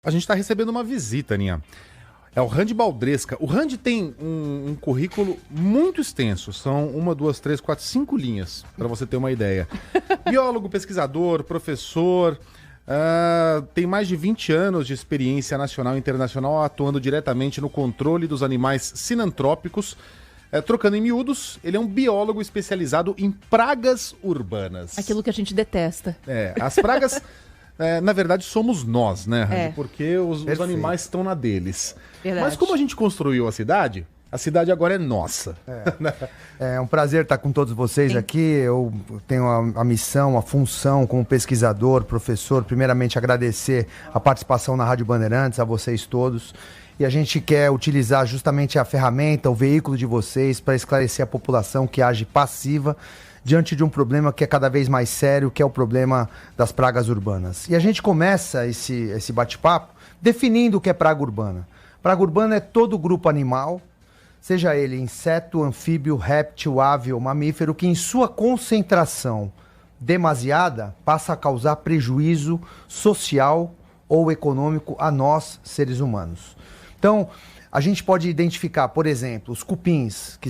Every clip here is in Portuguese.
A gente está recebendo uma visita, Aninha. É o Randy Baldresca. O Randy tem um currículo muito extenso. São 1, 2, 3, 4, 5 linhas, para você ter uma ideia. Biólogo, pesquisador, professor, tem mais de 20 anos de experiência nacional e internacional atuando diretamente no controle dos animais sinantrópicos. Trocando em miúdos, ele é um biólogo especializado em pragas urbanas. Aquilo que a gente detesta. As pragas... na verdade, somos nós, né, Randy? Porque os animais estão na deles. Verdade. Mas como a gente construiu a cidade agora é nossa. É um prazer estar com todos vocês aqui. Eu tenho a missão, a função como pesquisador, professor, primeiramente agradecer a participação na Rádio Bandeirantes, a vocês todos. E a gente quer utilizar justamente a ferramenta, o veículo de vocês, para esclarecer a população que age passiva diante de um problema que é cada vez mais sério, que é o problema das pragas urbanas. E a gente começa esse bate-papo definindo o que é praga urbana. Praga urbana é todo grupo animal, seja ele inseto, anfíbio, réptil, ave ou mamífero, que em sua concentração demasiada passa a causar prejuízo social ou econômico a nós, seres humanos. Então, a gente pode identificar, por exemplo, os cupins, que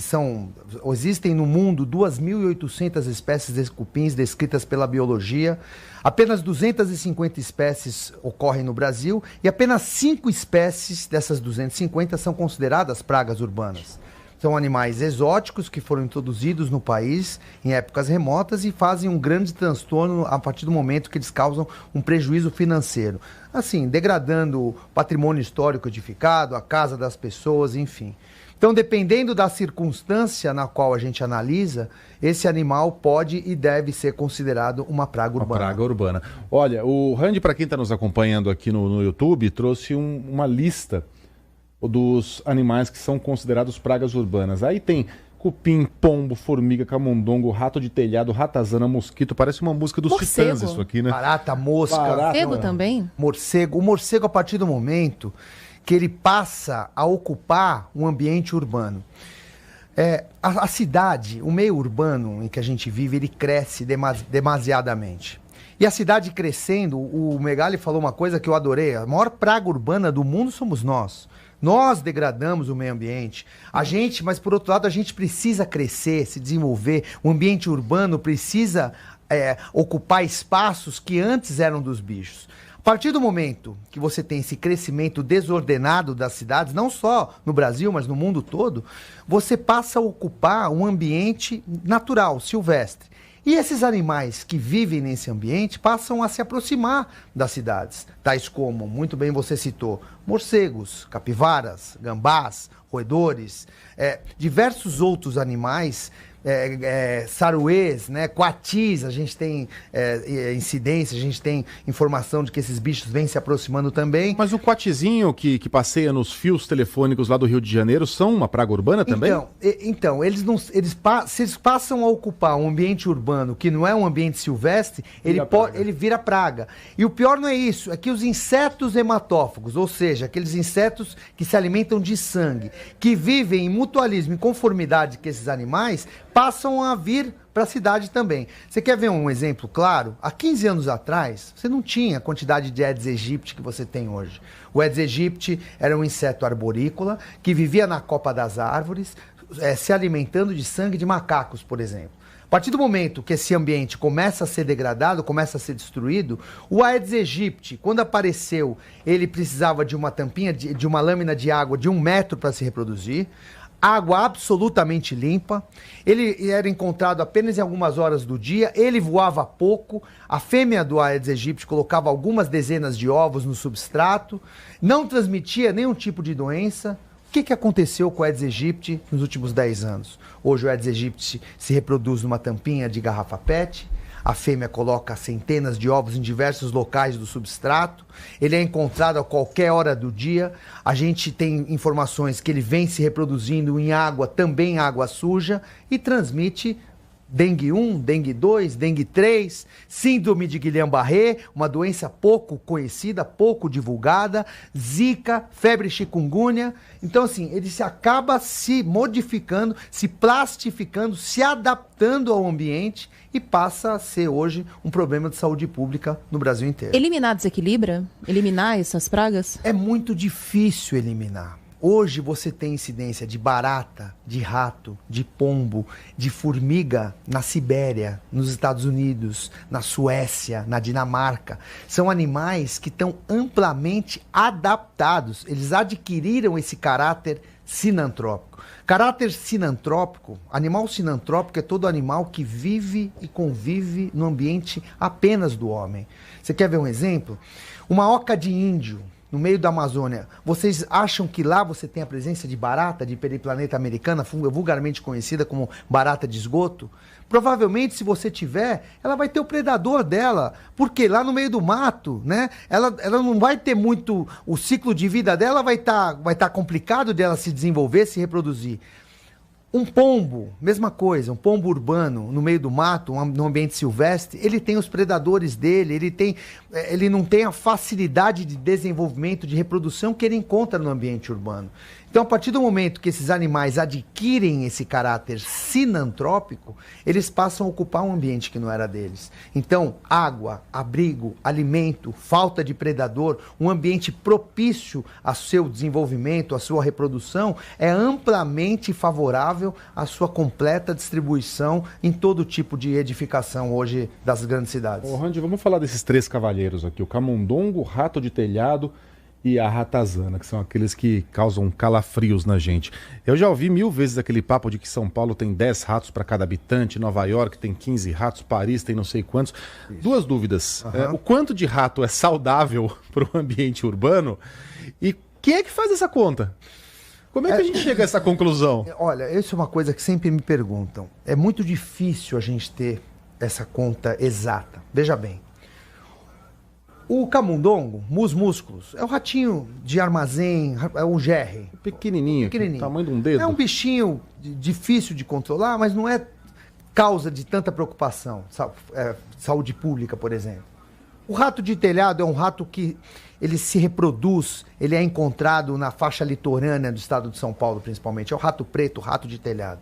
existem no mundo 2.800 espécies de cupins descritas pela biologia. Apenas 250 espécies ocorrem no Brasil e apenas 5 espécies dessas 250 são consideradas pragas urbanas. São animais exóticos que foram introduzidos no país em épocas remotas e fazem um grande transtorno a partir do momento que eles causam um prejuízo financeiro. Assim, degradando o patrimônio histórico edificado, a casa das pessoas, enfim. Então, dependendo da circunstância na qual a gente analisa, esse animal pode e deve ser considerado uma praga urbana. Uma praga urbana. Olha, o Randy, para quem está nos acompanhando aqui no YouTube, trouxe uma lista dos animais que são considerados pragas urbanas. Aí tem cupim, pombo, formiga, camundongo, rato de telhado, ratazana, mosquito. Parece uma música dos Titãs isso aqui, né? Barata, mosca. Morcego também? Morcego. O morcego, a partir do momento que ele passa a ocupar um ambiente urbano. A cidade, o meio urbano em que a gente vive, ele cresce demasiadamente. E a cidade crescendo, o Megali falou uma coisa que eu adorei. A maior praga urbana do mundo somos nós. Nós degradamos o meio ambiente. Mas por outro lado, a gente precisa crescer, se desenvolver. O ambiente urbano precisa ocupar espaços que antes eram dos bichos. A partir do momento que você tem esse crescimento desordenado das cidades, não só no Brasil, mas no mundo todo, você passa a ocupar um ambiente natural, silvestre. E esses animais que vivem nesse ambiente passam a se aproximar das cidades, tais como, muito bem você citou, morcegos, capivaras, gambás, roedores, diversos outros animais, saruês, né, coatis, a gente tem incidência, a gente tem informação de que esses bichos vêm se aproximando também. Mas o coatizinho que passeia nos fios telefônicos lá do Rio de Janeiro são uma praga urbana também? Então se eles passam a ocupar um ambiente urbano que não é um ambiente silvestre, ele vira praga. E o pior não é isso, é que os insetos hematófagos, ou seja, aqueles insetos que se alimentam de sangue, que vivem em mutualismo, em conformidade com esses animais, passam a vir para a cidade também. Você quer ver um exemplo claro? Há 15 anos atrás, você não tinha a quantidade de Aedes aegypti que você tem hoje. O Aedes aegypti era um inseto arborícola que vivia na copa das árvores, se alimentando de sangue de macacos, por exemplo. A partir do momento que esse ambiente começa a ser degradado, começa a ser destruído, o Aedes aegypti, quando apareceu, ele precisava de uma tampinha, de uma lâmina de água de 1 metro para se reproduzir. Água absolutamente limpa, ele era encontrado apenas em algumas horas do dia, ele voava pouco, a fêmea do Aedes aegypti colocava algumas dezenas de ovos no substrato, não transmitia nenhum tipo de doença. O que aconteceu com o Aedes aegypti nos últimos 10 anos? Hoje o Aedes aegypti se reproduz numa tampinha de garrafa PET, a fêmea coloca centenas de ovos em diversos locais do substrato, ele é encontrado a qualquer hora do dia, a gente tem informações que ele vem se reproduzindo em água, também água suja, e transmite dengue 1, dengue 2, dengue 3, síndrome de Guillain-Barré, uma doença pouco conhecida, pouco divulgada, zika, febre chikungunya. Então, assim, ele se acaba se modificando, se plastificando, se adaptando ao ambiente e passa a ser hoje um problema de saúde pública no Brasil inteiro. Eliminar desequilibra? Eliminar essas pragas? É muito difícil eliminar. Hoje você tem incidência de barata, de rato, de pombo, de formiga na Sibéria, nos Estados Unidos, na Suécia, na Dinamarca. São animais que estão amplamente adaptados. Eles adquiriram esse caráter sinantrópico. Caráter sinantrópico, animal sinantrópico é todo animal que vive e convive no ambiente apenas do homem. Você quer ver um exemplo? Uma oca de índio no meio da Amazônia, vocês acham que lá você tem a presença de barata, de periplaneta americana, vulgarmente conhecida como barata de esgoto? Provavelmente, se você tiver, ela vai ter o predador dela, porque lá no meio do mato, né, ela não vai ter muito, o ciclo de vida dela vai tá complicado dela se desenvolver, se reproduzir. Um pombo, mesma coisa, um pombo urbano no meio do mato, no ambiente silvestre, ele tem os predadores dele, ele não tem a facilidade de desenvolvimento, de reprodução que ele encontra no ambiente urbano. Então, a partir do momento que esses animais adquirem esse caráter sinantrópico, eles passam a ocupar um ambiente que não era deles. Então, água, abrigo, alimento, falta de predador, um ambiente propício ao seu desenvolvimento, à sua reprodução, é amplamente favorável à sua completa distribuição em todo tipo de edificação hoje das grandes cidades. Ô, Randy, vamos falar desses três cavalheiros aqui, o camundongo, o rato de telhado e a ratazana, que são aqueles que causam calafrios na gente. Eu já ouvi 1000 vezes aquele papo de que São Paulo tem 10 ratos para cada habitante, Nova York tem 15 ratos, Paris tem não sei quantos. Isso. Duas dúvidas. Uhum. O quanto de rato é saudável para o ambiente urbano e quem é que faz essa conta? Como é que a gente chega a essa conclusão? Olha, isso é uma coisa que sempre me perguntam. É muito difícil a gente ter essa conta exata. Veja bem. O camundongo, mus músculos, é o ratinho de armazém, é o gerre. Pequenininho, tamanho de um dedo. É um bichinho difícil de controlar, mas não é causa de tanta preocupação. Saúde pública, por exemplo. O rato de telhado é um rato que ele se reproduz, ele é encontrado na faixa litorânea do estado de São Paulo, principalmente. É o rato preto, o rato de telhado.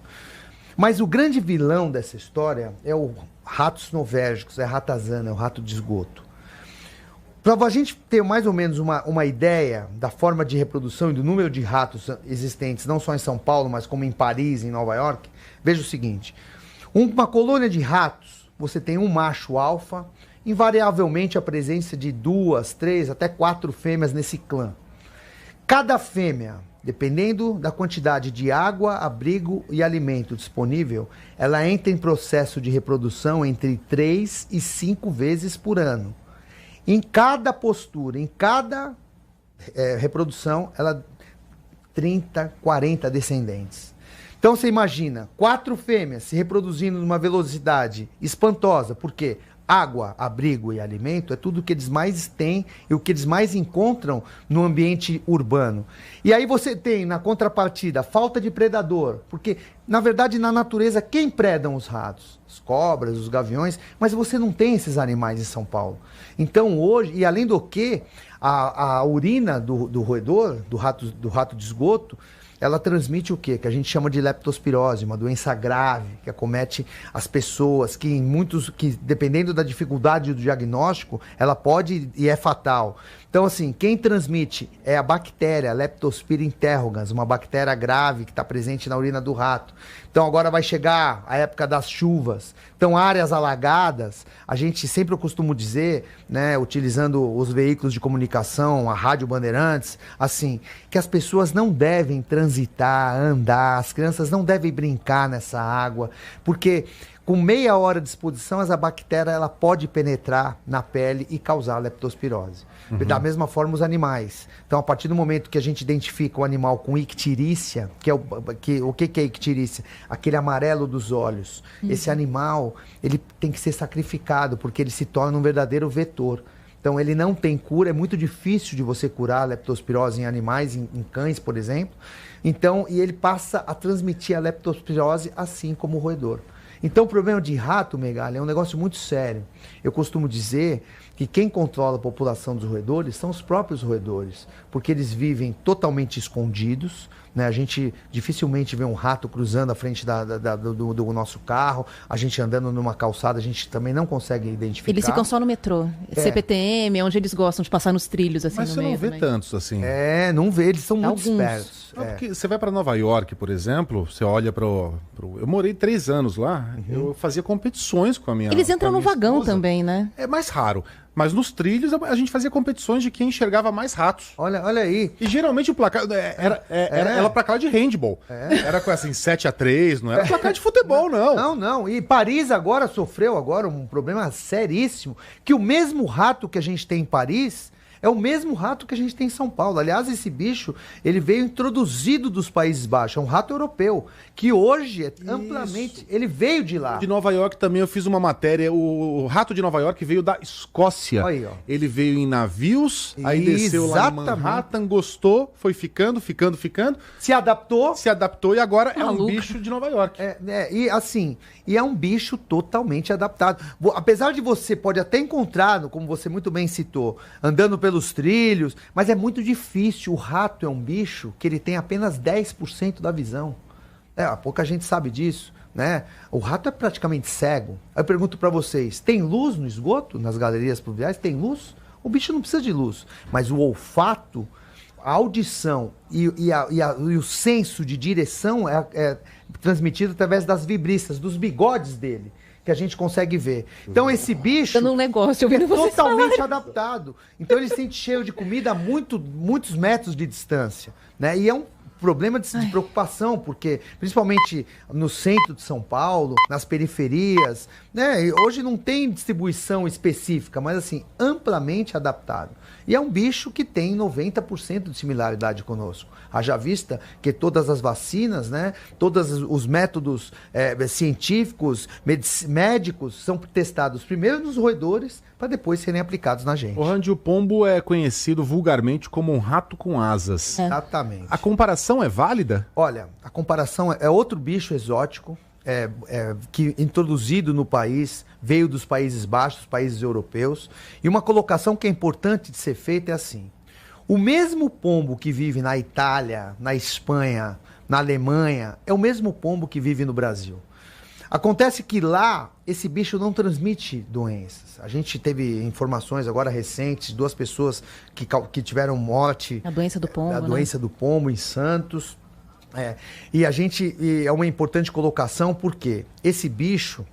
Mas o grande vilão dessa história é o ratos novérgicos, é a ratazana, é o rato de esgoto. Para a gente ter mais ou menos uma ideia da forma de reprodução e do número de ratos existentes, não só em São Paulo, mas como em Paris, em Nova York, veja o seguinte. Uma colônia de ratos, você tem um macho alfa, invariavelmente a presença de 2, 3, até 4 fêmeas nesse clã. Cada fêmea, dependendo da quantidade de água, abrigo e alimento disponível, ela entra em processo de reprodução entre 3 e 5 vezes por ano. Em cada postura, em cada reprodução, ela 30, 40 descendentes. Então você imagina, 4 fêmeas se reproduzindo numa velocidade espantosa, porque água, abrigo e alimento é tudo o que eles mais têm e o que eles mais encontram no ambiente urbano. E aí você tem, na contrapartida, a falta de predador, porque, na verdade, na natureza, quem predam os ratos? As cobras, os gaviões, mas você não tem esses animais em São Paulo. Então, hoje, e além do que, a urina do roedor, do rato de esgoto, ela transmite o quê? Que a gente chama de leptospirose, uma doença grave que acomete as pessoas, que dependendo da dificuldade do diagnóstico, ela pode e é fatal. Então, assim, quem transmite é a bactéria Leptospira interrogans, uma bactéria grave que está presente na urina do rato. Então, agora vai chegar a época das chuvas. Então, áreas alagadas, a gente sempre eu costumo dizer, né, utilizando os veículos de comunicação, a Rádio Bandeirantes, assim, que as pessoas não devem transitar, andar, as crianças não devem brincar nessa água, porque com meia hora de exposição, essa bactéria ela pode penetrar na pele e causar leptospirose. Uhum. Da mesma forma, os animais. Então, a partir do momento que a gente identifica o animal com ictirícia, o que é ictirícia? Aquele amarelo dos olhos. Uhum. Esse animal, ele tem que ser sacrificado, porque ele se torna um verdadeiro vetor. Então, ele não tem cura, é muito difícil de você curar a leptospirose em animais, em cães, por exemplo. Então, e ele passa a transmitir a leptospirose assim como o roedor. Então o problema de rato, Megali, é um negócio muito sério. Eu costumo dizer que quem controla a população dos roedores são os próprios roedores, porque eles vivem totalmente escondidos, né? A gente dificilmente vê um rato cruzando a frente do nosso carro, a gente andando numa calçada, a gente também não consegue identificar. Eles ficam só no metrô. CPTM, é onde eles gostam de passar nos trilhos, assim, Mas no você meio não vê também. tantos assim. Não vê, eles são muito Alguns. espertos. Não, porque você vai para Nova York, por exemplo, você olha Eu morei 3 anos lá, eu fazia competições com a minha Eles entram com a no minha vagão esposa. também, né? É mais raro. Mas nos trilhos a gente fazia competições de quem enxergava mais ratos. Olha aí. E geralmente o placar era placar de handball. Era com assim, 7-3, não era placar de futebol, não. Não. E Paris agora sofreu um problema seríssimo, que o mesmo rato que a gente tem em Paris é o mesmo rato que a gente tem em São Paulo. Aliás, esse bicho, ele veio introduzido dos Países Baixos. É um rato europeu, que hoje é amplamente... Ele veio de lá. De Nova York também eu fiz uma matéria. O rato de Nova York veio da Escócia. Aí, ó. Ele veio em navios, aí desceu lá em Manhattan, gostou, foi ficando. Se adaptou E agora é Maluco. um bicho de Nova York. E é um bicho totalmente adaptado. Apesar de você pode até encontrar, como você muito bem citou, andando pelos trilhos, mas é muito difícil. O rato é um bicho que ele tem apenas 10% da visão. Pouca gente sabe disso, né? O rato é praticamente cego. Aí eu pergunto pra vocês, tem luz no esgoto, nas galerias pluviais? Tem luz? O bicho não precisa de luz, mas o olfato, a audição e o senso de direção é transmitido através das vibriças, dos bigodes dele, que a gente consegue ver. Então esse bicho Dando um negócio, ouvindo vocês totalmente falarem. adaptado. Então ele se sente cheio de comida a muitos metros de distância, né? E é um problema de preocupação, porque principalmente no centro de São Paulo, nas periferias, né? E hoje não tem distribuição específica, mas assim, amplamente adaptado. E é um bicho que tem 90% de similaridade conosco. Haja vista que todas as vacinas, né, todos os métodos científicos, médicos, são testados primeiro nos roedores, para depois serem aplicados na gente. O Randy, o pombo é conhecido vulgarmente como um rato com asas. Exatamente. A comparação é válida? Olha, a comparação é outro bicho exótico, que introduzido no país, veio dos Países Baixos, dos países europeus. E uma colocação que é importante de ser feita é assim: o mesmo pombo que vive na Itália, na Espanha, na Alemanha, é o mesmo pombo que vive no Brasil. Acontece que lá, esse bicho não transmite doenças. A gente teve informações agora recentes, 2 pessoas que tiveram morte. A doença do pombo, A doença do pombo em Santos. E é uma importante colocação porque esse bicho,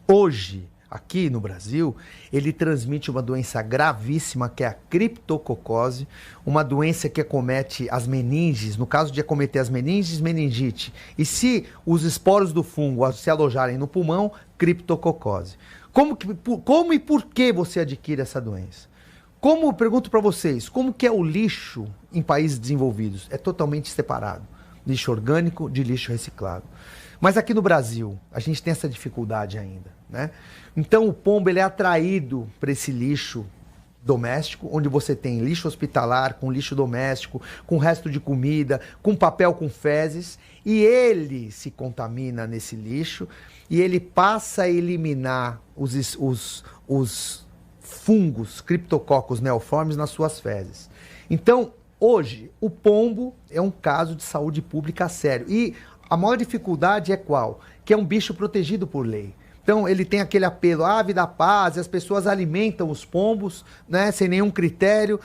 hoje, aqui no Brasil, ele transmite uma doença gravíssima que é a criptococose, uma doença que acomete as meninges, no caso de acometer as meninges, meningite. E se os esporos do fungo se alojarem no pulmão, criptococose. Como e por que você adquire essa doença? Pergunto para vocês, como que é o lixo em países desenvolvidos? É totalmente separado. Lixo orgânico de lixo reciclado. Mas aqui no Brasil, a gente tem essa dificuldade ainda, né? Então o pombo ele é atraído para esse lixo doméstico, onde você tem lixo hospitalar, com lixo doméstico, com resto de comida, com papel com fezes, e ele se contamina nesse lixo e ele passa a eliminar os fungos, criptococcus neoformes nas suas fezes. Então, hoje, o pombo é um caso de saúde pública sério. E a maior dificuldade é qual? Que é um bicho protegido por lei. Então, ele tem aquele apelo, ave da paz, e as pessoas alimentam os pombos, né, sem nenhum critério,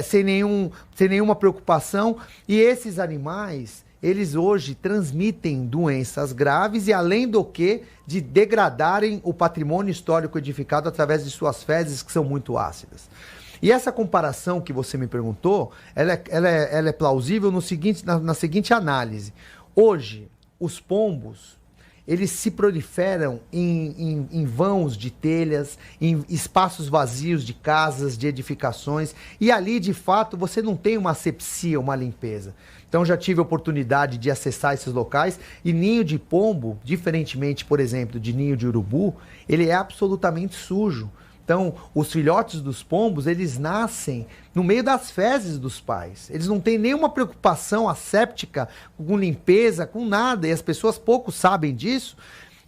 sem nenhuma preocupação. E esses animais, eles hoje transmitem doenças graves e, além do que, de degradarem o patrimônio histórico edificado através de suas fezes, que são muito ácidas. E essa comparação que você me perguntou, ela é plausível na seguinte análise. Hoje, os pombos, eles se proliferam em vãos de telhas, em espaços vazios de casas, de edificações, e ali, de fato, você não tem uma asepsia, uma limpeza. Então, já tive a oportunidade de acessar esses locais, e ninho de pombo, diferentemente, por exemplo, de ninho de urubu, ele é absolutamente sujo. Então, os filhotes dos pombos, eles nascem no meio das fezes dos pais. Eles não têm nenhuma preocupação asséptica com limpeza, com nada. E as pessoas pouco sabem disso.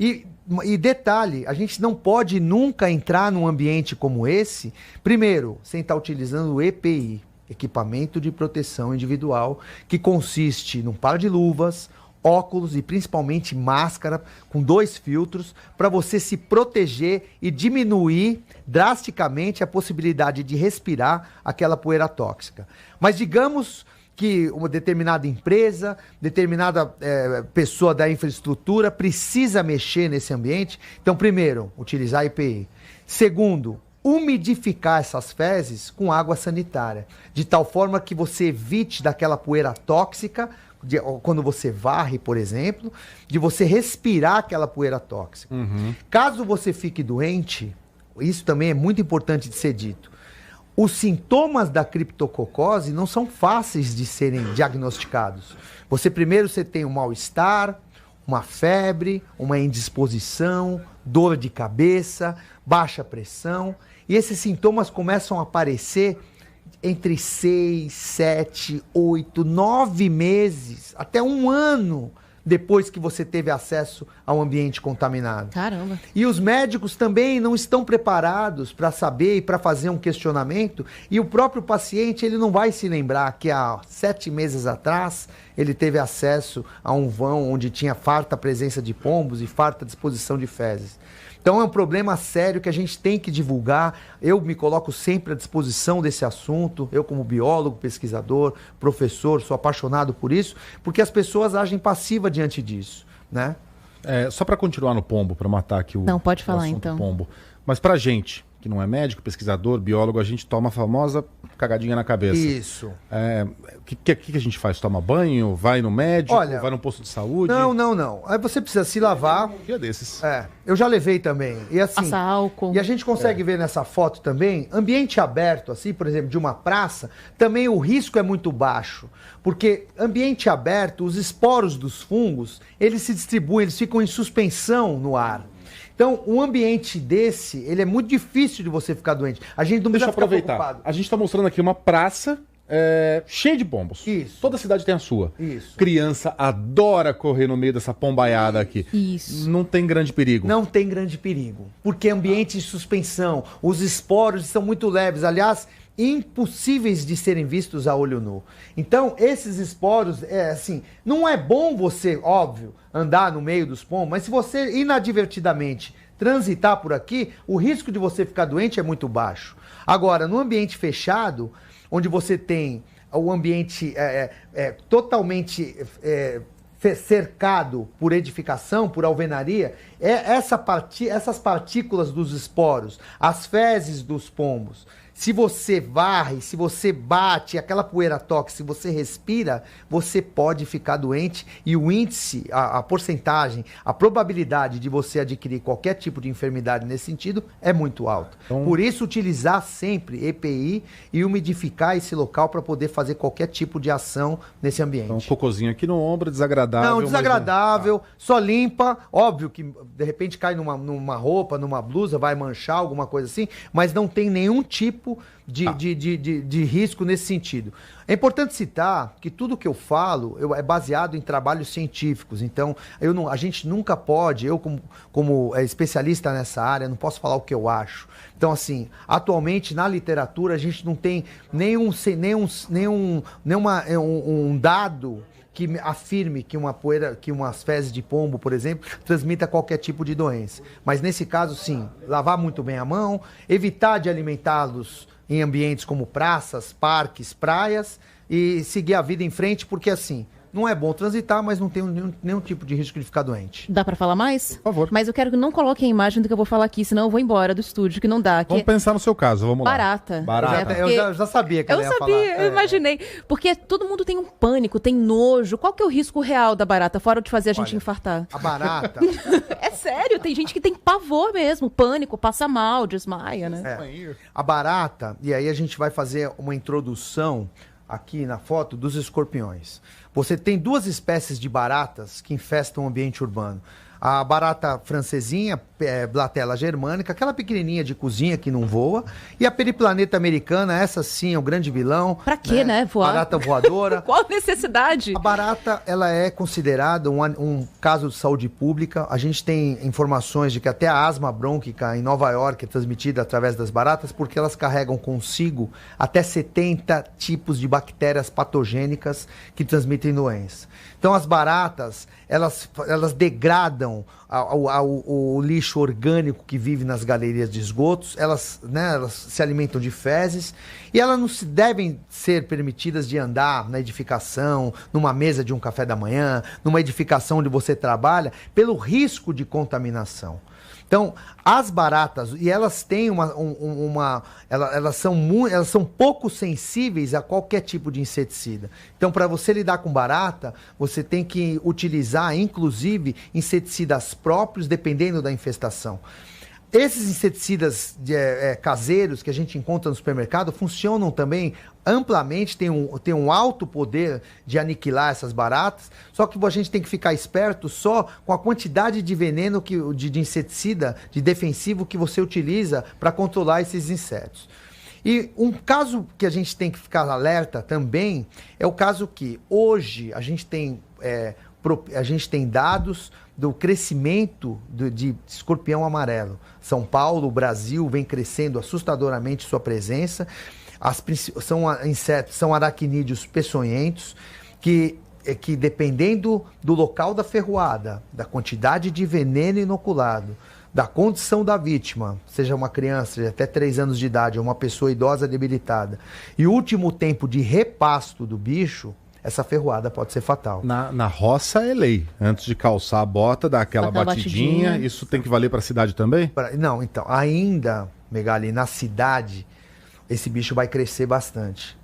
E detalhe, a gente não pode nunca entrar num ambiente como esse, primeiro, sem estar utilizando o EPI, equipamento de proteção individual, que consiste num par de luvas, óculos e principalmente máscara com 2 filtros para você se proteger e diminuir drasticamente a possibilidade de respirar aquela poeira tóxica. Mas digamos que uma determinada empresa, determinada pessoa da infraestrutura precisa mexer nesse ambiente. Então, primeiro, utilizar EPI. Segundo, umidificar essas fezes com água sanitária, de tal forma que você evite daquela poeira tóxica, quando você varre, por exemplo, de você respirar aquela poeira tóxica. Caso você fique doente, isso também é muito importante de ser dito, os sintomas da criptococose não são fáceis de serem diagnosticados. Você tem um mal-estar, uma febre, uma indisposição, dor de cabeça, baixa pressão, e esses sintomas começam a aparecer entre 6, 7, 8, 9 meses, até 1 ano depois que você teve acesso ao ambiente contaminado. Caramba. E os médicos também não estão preparados para saber e para fazer um questionamento, e o próprio paciente ele não vai se lembrar que há 7 meses atrás ele teve acesso a um vão onde tinha farta presença de pombos e farta disposição de fezes. Então é um problema sério que a gente tem que divulgar. Eu me coloco sempre à disposição desse assunto. Eu como biólogo, pesquisador, professor, sou apaixonado por isso, porque as pessoas agem passiva diante disso, né? Só para continuar no pombo, para matar aqui o Não, pode falar, o assunto então. pombo. Mas pra gente, que não é médico, pesquisador, biólogo, a gente toma a famosa cagadinha na cabeça. Isso. O que a gente faz? Toma banho? Vai no médico? Olha, vai no posto de saúde? Não. Aí você precisa se lavar. Um dia desses. Eu já levei também. E assim, Passa álcool. E a gente consegue ver nessa foto também, ambiente aberto, assim, por exemplo, de uma praça, também o risco é muito baixo. Porque ambiente aberto, os esporos dos fungos, eles se distribuem, eles ficam em suspensão no ar. Então, um ambiente desse, ele é muito difícil de você ficar doente. A gente não Deixa eu precisa ficar aproveitar. preocupado. A gente está mostrando aqui uma praça cheia de pombos. Isso. Toda cidade tem a sua. Isso. Criança adora correr no meio dessa pombaiada aqui. Isso. Não tem grande perigo. Não tem grande perigo. Porque é ambiente de suspensão, os esporos são muito leves. Aliás, impossíveis de serem vistos a olho nu. Então, esses esporos, não é bom você, óbvio, andar no meio dos pombos, mas se você inadvertidamente transitar por aqui, o risco de você ficar doente é muito baixo. Agora, no ambiente fechado, onde você tem o ambiente totalmente cercado por edificação, por alvenaria, essas partículas dos esporos, as fezes dos pombos, se você varre, se você bate aquela poeira tóxica, se você respira, você pode ficar doente, e o índice, a porcentagem, a probabilidade de você adquirir qualquer tipo de enfermidade nesse sentido é muito alta. Então, por isso, utilizar sempre EPI e umidificar esse local para poder fazer qualquer tipo de ação nesse ambiente. Então, um cocôzinho aqui no ombro, desagradável. Não, mas desagradável, só limpa, óbvio que de repente cai numa roupa, numa blusa, vai manchar, alguma coisa assim, mas não tem nenhum tipo de risco nesse sentido. É importante citar que tudo que eu falo é baseado em trabalhos científicos, então a gente nunca pode, eu como especialista nessa área, não posso falar o que eu acho. Então, assim, atualmente na literatura a gente não tem nenhum dado que afirme que umas fezes de pombo, por exemplo, transmita qualquer tipo de doença. Mas nesse caso, sim, lavar muito bem a mão, evitar de alimentá-los em ambientes como praças, parques, praias, e seguir a vida em frente, porque assim, não é bom transitar, mas não tem nenhum tipo de risco de ficar doente. Dá pra falar mais? Por favor. Mas eu quero que não coloquem a imagem do que eu vou falar aqui, senão eu vou embora do estúdio, que não dá. Vamos pensar no seu caso, vamos lá. Barata. Barata. Eu já sabia que ela ia falar. Eu imaginei. Porque todo mundo tem um pânico, tem nojo. Qual que é o risco real da barata, fora de fazer a gente infartar? A barata... É sério, tem gente que tem pavor mesmo, pânico, passa mal, desmaia, né? A barata, e aí a gente vai fazer uma introdução aqui na foto dos escorpiões. Você tem 2 espécies de baratas que infestam o ambiente urbano. A barata francesinha, Blatella germânica, aquela pequenininha de cozinha que não voa, e a periplaneta americana, essa sim é o grande vilão. Pra quê, né? Voar? Barata voadora. Qual a necessidade? A barata, ela é considerada um caso de saúde pública. A gente tem informações de que até a asma brônquica em Nova York é transmitida através das baratas, porque elas carregam consigo até 70 tipos de bactérias patogênicas que transmitem doença. Então, as baratas, elas degradam o lixo orgânico que vive nas galerias de esgotos, elas se alimentam de fezes e elas não devem ser permitidas de andar na edificação, numa mesa de um café da manhã, numa edificação onde você trabalha, pelo risco de contaminação. Então, as baratas, e elas têm elas são pouco sensíveis a qualquer tipo de inseticida. Então, para você lidar com barata, você tem que utilizar, inclusive, inseticidas próprios, dependendo da infestação. Esses inseticidas caseiros que a gente encontra no supermercado funcionam também amplamente, tem um alto poder de aniquilar essas baratas, só que a gente tem que ficar esperto só com a quantidade de veneno, de inseticida, de defensivo que você utiliza para controlar esses insetos. E um caso que a gente tem que ficar alerta também é o caso que hoje a gente tem dados do crescimento de escorpião amarelo. São Paulo, Brasil, vem crescendo assustadoramente sua presença. São insetos, são aracnídeos peçonhentos que dependendo do local da ferroada, da quantidade de veneno inoculado, da condição da vítima, seja uma criança de até 3 anos de idade ou uma pessoa idosa debilitada, e o último tempo de repasto do bicho, essa ferroada pode ser fatal. Na roça é lei. Antes de calçar a bota, dar aquela batidinha. Isso tem que valer para a cidade também? Não, então, ainda, Megali, na cidade, esse bicho vai crescer bastante.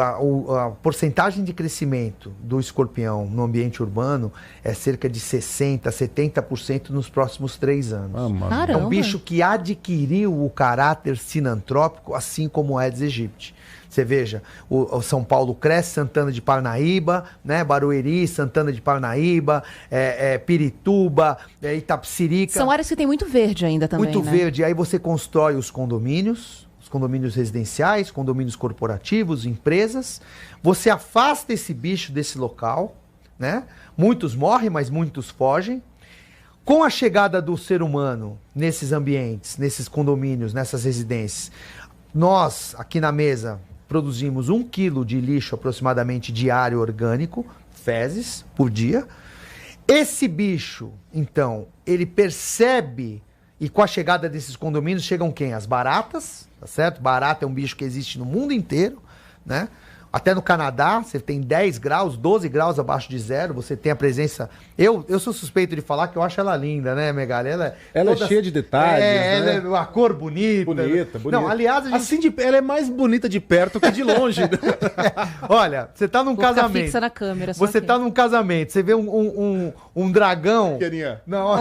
A porcentagem de crescimento do escorpião no ambiente urbano é cerca de 60%, 70% nos próximos 3 anos. É um bicho que adquiriu o caráter sinantrópico, assim como o Aedes aegypti. Você veja, o São Paulo cresce, Santana de Parnaíba, né? Barueri, Santana de Parnaíba, Pirituba, Itapecerica. São áreas que tem muito verde ainda também, muito verde. Aí você constrói os condomínios residenciais, condomínios corporativos, empresas. Você afasta esse bicho desse local, né? Muitos morrem, mas muitos fogem. Com a chegada do ser humano nesses ambientes, nesses condomínios, nessas residências, nós, aqui na mesa, produzimos 1 quilo de lixo aproximadamente diário orgânico, fezes, por dia. Esse bicho, então, ele percebe, e com a chegada desses condomínios chegam quem? As baratas, tá certo? Barata é um bicho que existe no mundo inteiro, né? Até no Canadá, você tem 10 graus, 12 graus abaixo de zero, você tem a presença... Eu sou suspeito de falar que eu acho ela linda, né, Megali? Ela é cheia de detalhes, né? Ela é uma cor bonita. Bonita. Não, aliás... Assim, ela é mais bonita de perto que de longe. Olha, você tá num casamento... fixa na câmera, você aqui. Tá num casamento, você vê um dragão... Aninha. Não,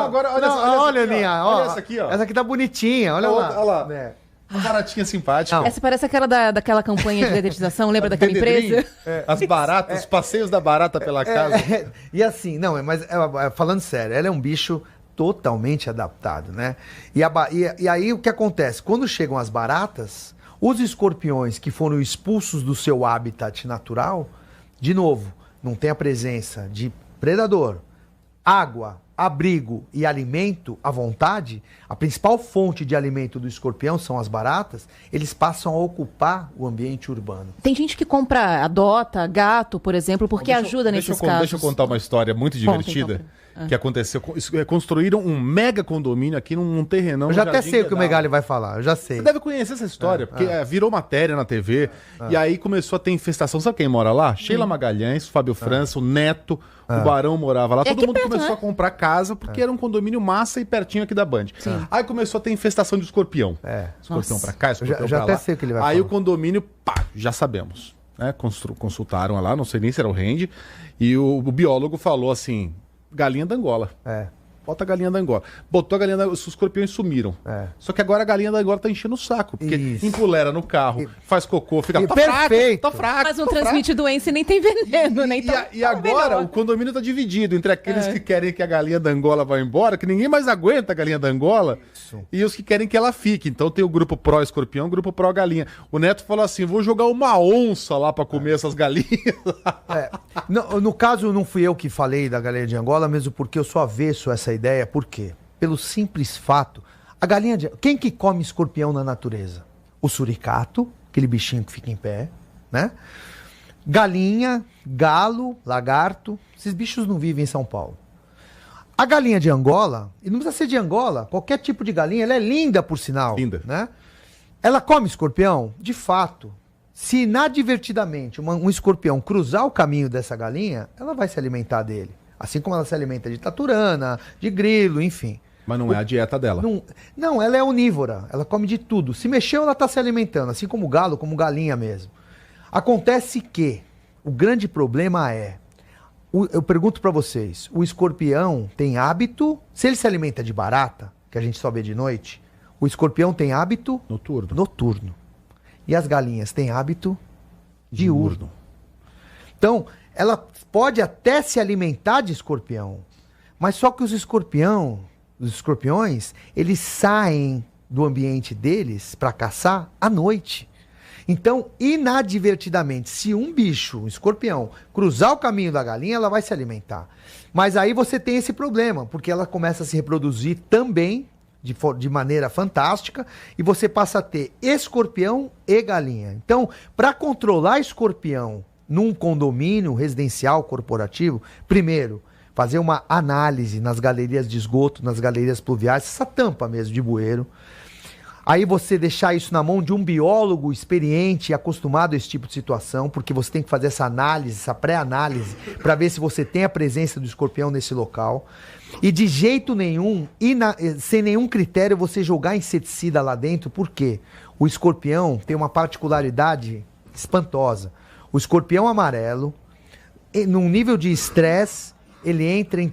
agora olha, Aninha. Olha essa aqui, ó. Essa aqui tá bonitinha, olha lá. Olha lá. Uma baratinha simpática. Essa parece aquela daquela campanha de dedetização, lembra daquela empresa? As baratas, os passeios da barata pela casa. E assim, falando sério, ela é um bicho totalmente adaptado, né? E aí o que acontece? Quando chegam as baratas, os escorpiões que foram expulsos do seu habitat natural, de novo, não tem a presença de predador, água, abrigo e alimento à vontade, a principal fonte de alimento do escorpião são as baratas, eles passam a ocupar o ambiente urbano. Tem gente que adota gato, por exemplo, porque ajuda nesses casos. Deixa eu contar uma história muito divertida que aconteceu. Construíram um mega condomínio aqui num terrenão. Eu já até sei o que o Megali vai falar, eu já sei. Você deve conhecer essa história, porque virou matéria na TV, e aí começou a ter infestação. Sabe quem mora lá? Sheila Magalhães, Fábio França, o Neto, o Barão morava lá. Todo mundo começou a comprar casa, porque era um condomínio massa e pertinho aqui da Band. Aí começou a ter infestação de escorpião. Escorpião pra cá, escorpião pra lá. Já até sei o que ele vai falar. Aí o condomínio, já sabemos. Né? Consultaram lá, não sei nem se era o Rende, e o biólogo falou assim, galinha da Angola. bota a galinha da Angola. Botou a galinha da Angola, os escorpiões sumiram. Só que agora a galinha da Angola tá enchendo o saco, porque empolera no carro, faz cocô, fica... Perfeito! Tô fraco, Mas não transmite doença e nem tem veneno, né? Então, e agora o condomínio tá dividido entre aqueles que querem que a galinha da Angola vá embora, que ninguém mais aguenta a galinha da Angola, e os que querem que ela fique. Então tem o grupo pró-escorpião, o grupo pró-galinha. O Neto falou assim, vou jogar uma onça lá pra comer essas galinhas. No caso, não fui eu que falei da galinha de Angola, mesmo porque eu sou avesso a essa ideia. Por quê? Pelo simples fato, a galinha de... Quem que come escorpião na natureza? O suricato, aquele bichinho que fica em pé, né? Galinha, galo, lagarto, esses bichos não vivem em São Paulo. A galinha de Angola, e não precisa ser de Angola, qualquer tipo de galinha, ela é linda por sinal. Linda. Né? Ela come escorpião? De fato. Se inadvertidamente um escorpião cruzar o caminho dessa galinha, ela vai se alimentar dele. Assim como ela se alimenta de taturana, de grilo, enfim. Mas não é a dieta dela. Não, ela é onívora, ela come de tudo. Se mexeu, ela está se alimentando, assim como galo, como galinha mesmo. Acontece que o grande problema é, eu pergunto para vocês, o escorpião tem hábito, se ele se alimenta de barata, que a gente só vê de noite, o escorpião tem hábito noturno. E as galinhas têm hábito diurno. Então, ela pode até se alimentar de escorpião, mas só que os escorpiões, eles saem do ambiente deles para caçar à noite. Então, inadvertidamente, se um bicho, um escorpião, cruzar o caminho da galinha, ela vai se alimentar. Mas aí você tem esse problema, porque ela começa a se reproduzir também de maneira fantástica, e você passa a ter escorpião e galinha. Então, para controlar escorpião num condomínio residencial corporativo, primeiro, fazer uma análise nas galerias de esgoto, nas galerias pluviais, essa tampa mesmo de bueiro. Aí você deixar isso na mão de um biólogo experiente e acostumado a esse tipo de situação, porque você tem que fazer essa análise, essa pré-análise, para ver se você tem a presença do escorpião nesse local. E de jeito nenhum, sem nenhum critério, você jogar inseticida lá dentro, por quê? O escorpião tem uma particularidade espantosa. O escorpião amarelo, num nível de estresse, ele entra em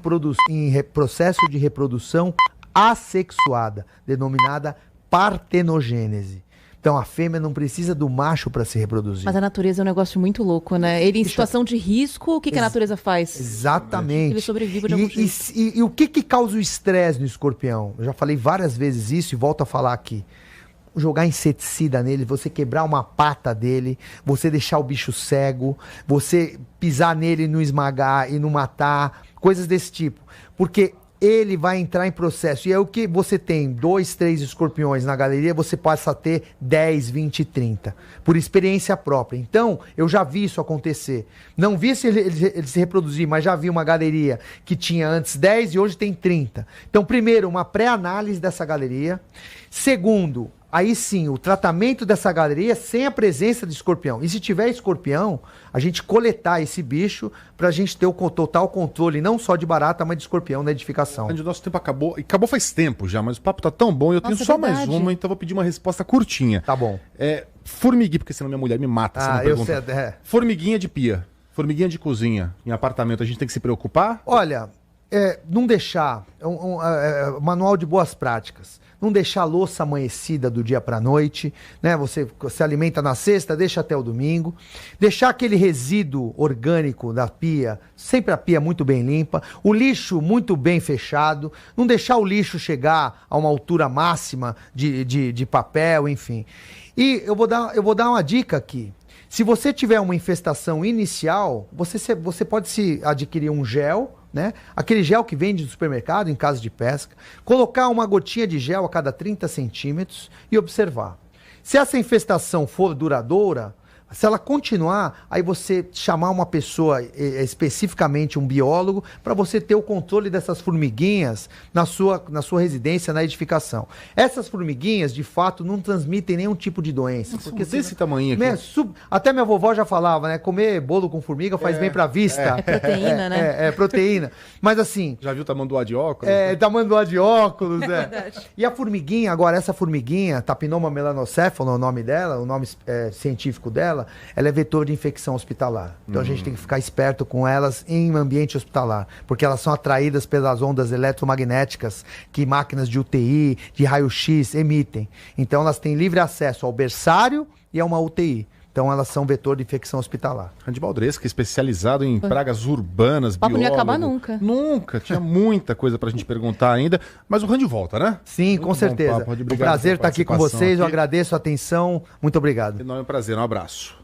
processo de reprodução assexuada, denominada partenogênese. Então a fêmea não precisa do macho para se reproduzir. Mas a natureza é um negócio muito louco, né? Ele em situação de risco, o que a natureza faz? Exatamente. Ele sobrevive de algum jeito. E o que causa o estresse no escorpião? Eu já falei várias vezes isso e volto a falar aqui. Jogar inseticida nele, você quebrar uma pata dele, você deixar o bicho cego, você pisar nele e não esmagar e não matar, coisas desse tipo. Porque ele vai entrar em processo. E é o que você tem 2, 3 escorpiões na galeria, você passa a ter 10, 20, 30. Por experiência própria. Então, eu já vi isso acontecer. Não vi ele se reproduzir, mas já vi uma galeria que tinha antes 10 e hoje tem 30. Então, primeiro, uma pré-análise dessa galeria. Segundo, aí sim, o tratamento dessa galeria sem a presença de escorpião. E se tiver escorpião, a gente coletar esse bicho pra gente ter o total controle, não só de barata, mas de escorpião na edificação. O nosso tempo acabou. E acabou faz tempo já, mas o papo tá tão bom. Eu tenho só mais uma, então eu vou pedir uma resposta curtinha. Tá bom. Formiguinha, porque senão minha mulher me mata. Se não pergunta. Eu sei. Formiguinha de pia, formiguinha de cozinha, em apartamento, a gente tem que se preocupar? Olha, não deixar, manual de boas práticas, não deixar a louça amanhecida do dia para a noite, né? Você se alimenta na sexta, deixa até o domingo, deixar aquele resíduo orgânico da pia, sempre a pia muito bem limpa, o lixo muito bem fechado, não deixar o lixo chegar a uma altura máxima de papel, enfim. E eu vou dar uma dica aqui. Se você tiver uma infestação inicial, você pode se adquirir um gel, né? Aquele gel que vende no supermercado em caso de pesca, colocar uma gotinha de gel a cada 30 centímetros e observar. Se essa infestação for duradoura, se ela continuar, aí você chamar uma pessoa, especificamente um biólogo, para você ter o controle dessas formiguinhas na sua residência, na edificação. Essas formiguinhas, de fato, não transmitem nenhum tipo de doença. Porque desse tamanho aqui. Até minha vovó já falava, né? Comer bolo com formiga faz bem para a vista. É proteína, né? É proteína. Mas assim... Já viu tamanduá de óculos? Tamanduá de óculos, É verdade. E a formiguinha, agora essa formiguinha, Tapinoma melanocéfalo, é o nome dela, o nome científico dela, dela, ela é vetor de infecção hospitalar. Então a gente tem que ficar esperto com elas em ambiente hospitalar, porque elas são atraídas pelas ondas eletromagnéticas que máquinas de UTI, de raio-x emitem. Então elas têm livre acesso ao berçário e a uma UTI. Então elas são vetor de infecção hospitalar. Randy Baldresca, especializado em pragas urbanas, O papo não ia biólogo. acabar nunca. Nunca, tinha muita coisa pra gente perguntar ainda, mas o Randy volta, né? Sim, Muito com bom certeza. papo, Randy, Um obrigado prazer pela estar aqui com participação vocês, eu aqui. agradeço a atenção, muito obrigado. Enorme prazer, um abraço.